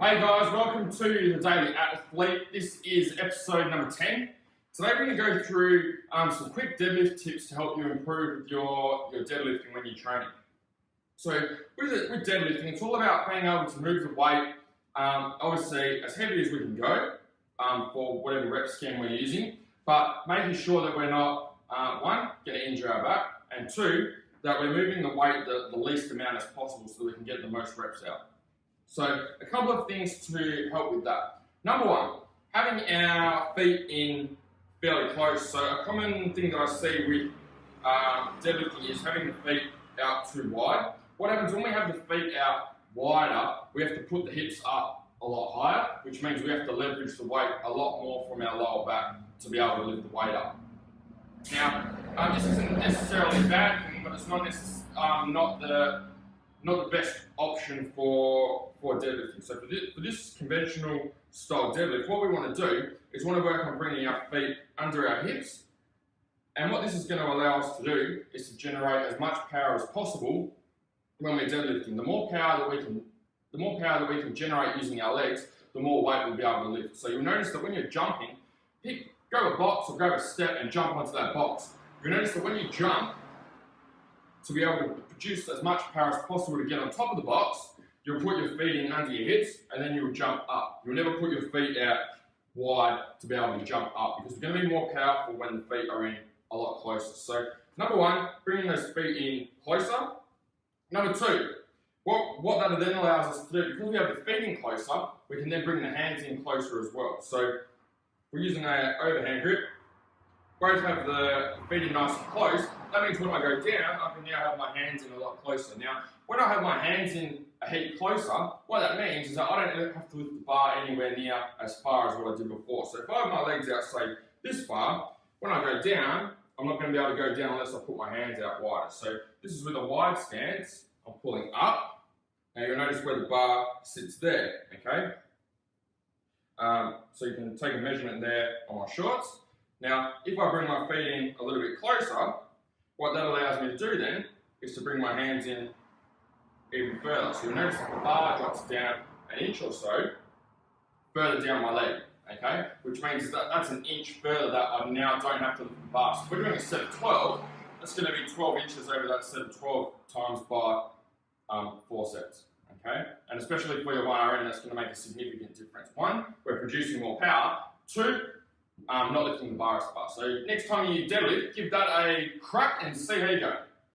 Hey guys, welcome to the Daily Athlete. This is episode number 10. Today we're going to go through some quick deadlift tips to help you improve your deadlifting when you're training. So with deadlifting, it's all about being able to move the weight, obviously as heavy as we can go for whatever rep scheme we're using, but making sure that we're not, one, going to injure our back, and two, that we're moving the weight the least amount as possible so that we can get the most reps out. So a couple of things to help with that. Number one, having our feet in fairly close. So a common thing that I see with deadlifting is having the feet out too wide. What happens when we have the feet out wider, we have to put the hips up a lot higher, which means we have to leverage the weight a lot more from our lower back to be able to lift the weight up. Now, this isn't necessarily a bad thing, but it's not the best option for deadlifting. So for this conventional style deadlift, what we want to do is want to work on bringing our feet under our hips. And what this is going to allow us to do is to generate as much power as possible when we're deadlifting. The more power that we can generate using our legs, the more weight we'll be able to lift. So you'll notice that when you're jumping, grab a box or grab a step and jump onto that box. You'll notice that when you jump, to be able to produce as much power as possible to get on top of the box, you'll put your feet in under your hips and then you'll jump up. You'll never put your feet out wide to be able to jump up because it's going to be more powerful when the feet are in a lot closer. So number one, bringing those feet in closer. Number two, what that then allows us to do, because we have the feet in closer, we can then bring the hands in closer as well. So we're using an overhand grip. Both have the feet in nice and close. That means when I go down, I can now have my hands in a lot closer. Now, when I have my hands in a heap closer, what that means is that I don't have to lift the bar anywhere near as far as what I did before. So if I have my legs out, say, this far, when I go down, I'm not going to be able to go down unless I put my hands out wider. So this is with a wide stance. I'm pulling up. Now you'll notice where the bar sits there, okay? So you can take a measurement there on my shorts. Now, if I bring my feet in a little bit closer, what that allows me to do then is to bring my hands in even further. So you'll notice that the bar drops down an inch or so further down my leg, okay? Which means that that's an inch further that I now don't have to lift the bar. So if we're doing a set of 12, that's going to be 12 inches over that set of 12 times by 4 sets, okay? And especially for your 1RM, that's going to make a significant difference. One, we're producing more power. Two, not lifting the bar as far. So next time you deadlift, give that a crack and see how you go.